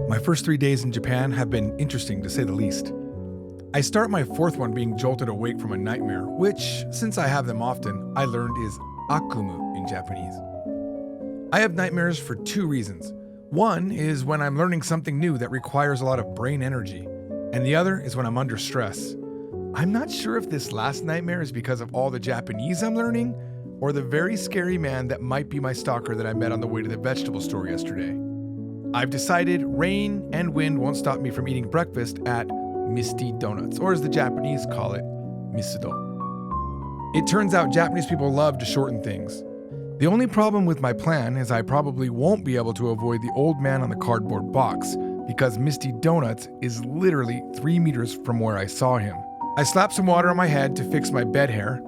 My first 3 days in Japan have been interesting to say the least. I start my fourth one being jolted awake from a nightmare, which, since I have them often, I learned is akumu in Japanese. I have nightmares for two reasons. One is when I'm learning something new that requires a lot of brain energy, and the other is when I'm under stress. I'm not sure if this last nightmare is because of all the Japanese I'm learning, or the very scary man that might be my stalker that I met on the way to the vegetable store yesterday. I've decided rain and wind won't stop me from eating breakfast at Misty Donuts, or as the Japanese call it, misudo. It turns out Japanese people love to shorten things. The only problem with my plan is I probably won't be able to avoid the old man on the cardboard box, because Misty Donuts is literally 3 meters from where I saw him. I slapped some water on my head to fix my bed hair,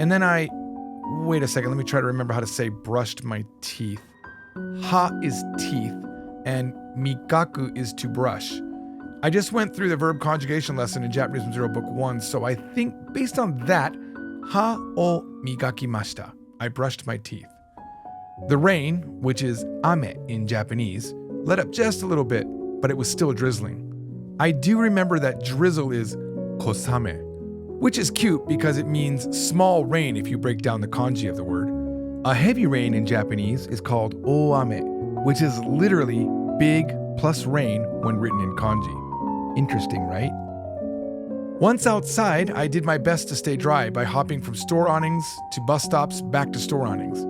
and then wait a second, let me try to remember how to say brushed my teeth. Ha is teeth, and mikaku is to brush. I just went through the verb conjugation lesson in Japanese from Zero Book 1, so I think based on that, ha o migakimashita. I brushed my teeth. The rain, which is ame in Japanese, let up just a little bit, but it was still drizzling. I do remember that drizzle is kosame, which is cute because it means small rain if you break down the kanji of the word. A heavy rain in Japanese is called oame, which is literally big plus rain when written in kanji. Interesting, right? Once outside, I did my best to stay dry by hopping from store awnings to bus stops back to store awnings.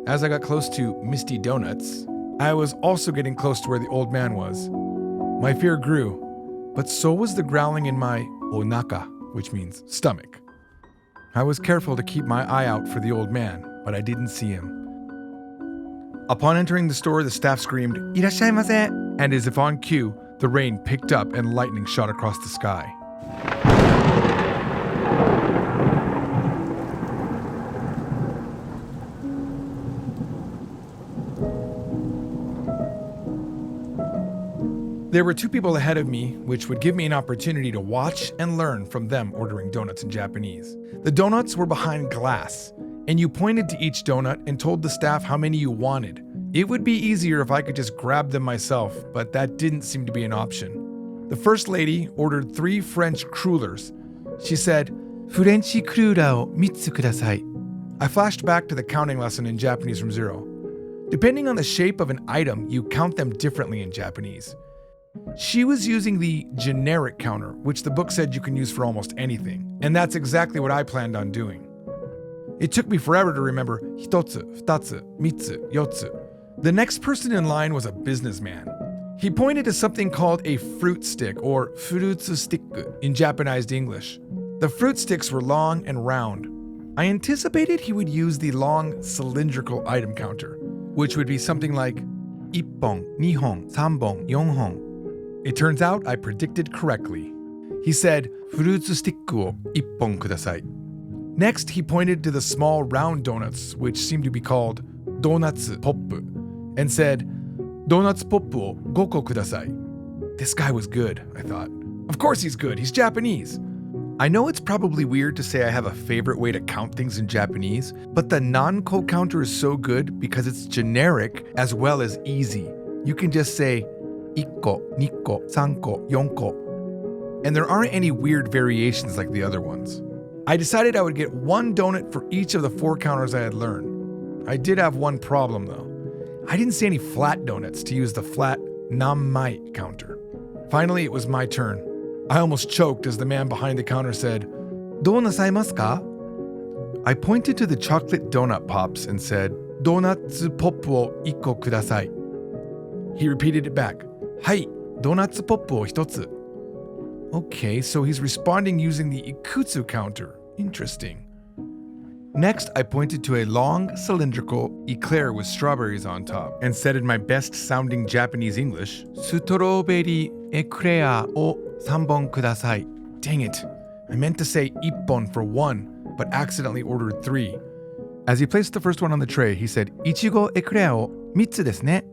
As I got close to Misty Donuts, I was also getting close to where the old man was. My fear grew, but so was the growling in my onaka, which means stomach. I was careful to keep my eye out for the old man, but I didn't see him. Upon entering the store, the staff screamed, "Irashaimase!" And as if on cue, the rain picked up and lightning shot across the sky. There were two people ahead of me, which would give me an opportunity to watch and learn from them ordering donuts in Japanese. The donuts were behind glass, and you pointed to each donut and told the staff how many you wanted. It would be easier if I could just grab them myself, but that didn't seem to be an option. The first lady ordered 3 French crullers. She said, "Furenchi cruller o 3つください." I flashed back to the counting lesson in Japanese from Zero. Depending on the shape of an item, you count them differently in Japanese. She was using the generic counter, which the book said you can use for almost anything, and that's exactly what I planned on doing. It took me forever to remember hitotsu, futatsu, mitsu, yotsu. The next person in line was a businessman. He pointed to something called a fruit stick, or furutsu stick in Japanized English. The fruit sticks were long and round. I anticipated he would use the long cylindrical item counter, which would be something like 1本、2本、3本、4本. It turns out I predicted correctly. He said, "Furutsu stick o 1本ください." Next, he pointed to the small round donuts, which seemed to be called donatsu pop, and said, "Donatsu pop o 5個ください." This guy was good, I thought. Of course he's good, he's Japanese. I know it's probably weird to say I have a favorite way to count things in Japanese, but the non-ko counter is so good because it's generic as well as easy. You can just say 1個、2個、3個、4個. And there aren't any weird variations like the other ones. I decided I would get 1 donut for each of the 4 counters I had learned. I did have one problem though. I didn't see any flat donuts to use the flat nammai counter. Finally, it was my turn. I almost choked as the man behind the counter said, "どうなさいますか?" I pointed to the chocolate donut pops and said, "Donatsu pop o 1個ください." He repeated it back. はい、ドーナツポップを1つ. Okay, so he's responding using the ikutsu counter. Interesting. Next, I pointed to a long, cylindrical eclair with strawberries on top and said in my best-sounding Japanese English, "Strawberry eclair o 3本ください." Dang it. I meant to say 1本 for 1, but accidentally ordered 3. As he placed the first one on the tray, he said, "Ichigo eclair o 3つですね."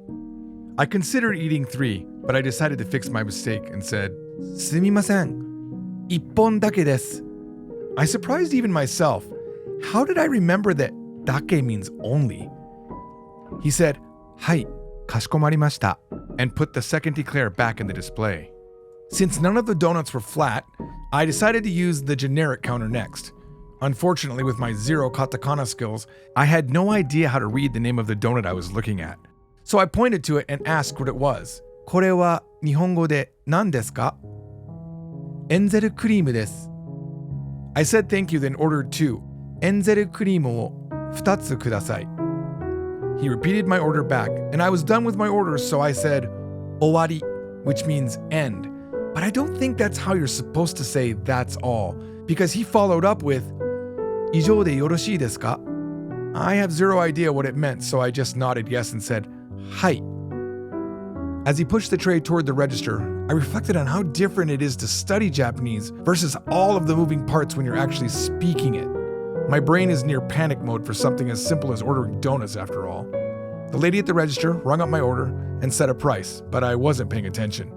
I considered eating 3, but I decided to fix my mistake and said, すみません、1本だけです. I surprised even myself. How did I remember that dake means only? He said, はい、Kashikomarimashita, and put the second eclair back in the display. Since none of the donuts were flat, I decided to use the generic counter next. Unfortunately, with my zero katakana skills, I had no idea how to read the name of the donut I was looking at. So I pointed to it and asked what it was. これは日本語で何ですか? エンゼルクリームです. I said thank you, then ordered two. エンゼルクリームを2つください. He repeated my order back, and I was done with my orders, so I said 終わり, which means end. But I don't think that's how you're supposed to say that's all, because he followed up with 以上でよろしいですか? I have zero idea what it meant, so I just nodded yes and said はい. As he pushed the tray toward the register, I reflected on how different it is to study Japanese versus all of the moving parts when you're actually speaking it. My brain is near panic mode for something as simple as ordering donuts after all. The lady at the register rung up my order and said a price, but I wasn't paying attention.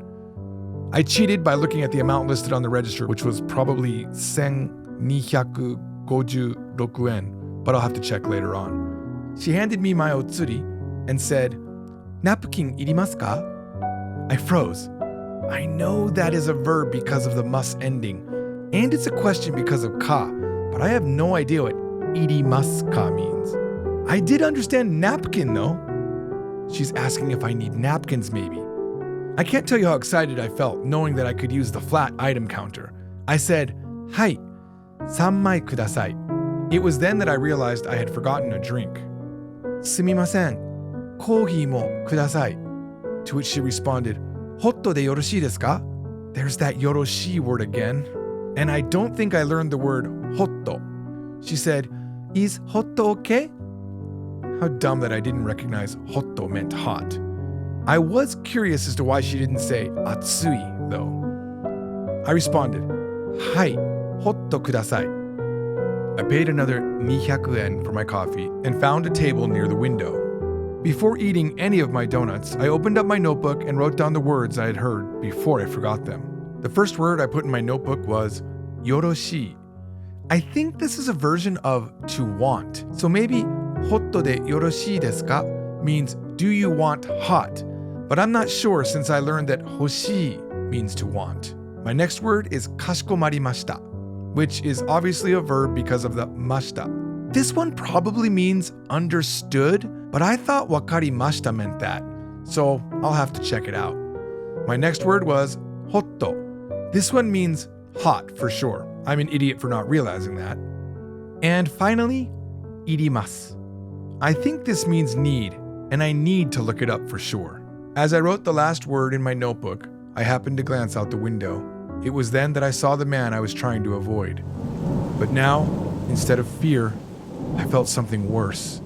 I cheated by looking at the amount listed on the register, which was probably 1,256 yen, but I'll have to check later on. She handed me my otsuri and said, ナプキンいりますか? I froze. I know that is a verb because of the mus ending, and it's a question because of ka, but I have no idea what irimasu ka means. I did understand napkin though. She's asking if I need napkins maybe. I can't tell you how excited I felt knowing that I could use the flat item counter. I said, はい、3枚ください. It was then that I realized I had forgotten a drink. すみません、コーヒーもください. To which she responded, ホットでよろしいですか? There's that yoroshi word again. And I don't think I learned the word hotto. She said, is hotto okay? How dumb that I didn't recognize hotto meant hot. I was curious as to why she didn't say atsui, though. I responded, はい、ホットください. I paid another 200 yen for my coffee and found a table near the window. Before eating any of my donuts, I opened up my notebook and wrote down the words I had heard before I forgot them. The first word I put in my notebook was yoroshi. I think this is a version of to want. So maybe hotto de yoroshii desu ka means do you want hot? But I'm not sure since I learned that hoshii means to want. My next word is kashikomarimashita, which is obviously a verb because of the mashita. This one probably means understood, but I thought wakarimashita meant that, so I'll have to check it out. My next word was hotto. This one means hot for sure. I'm an idiot for not realizing that. And finally, irimasu. I think this means need, and I need to look it up for sure. As I wrote the last word in my notebook, I happened to glance out the window. It was then that I saw the man I was trying to avoid. But now, instead of fear, I felt something worse.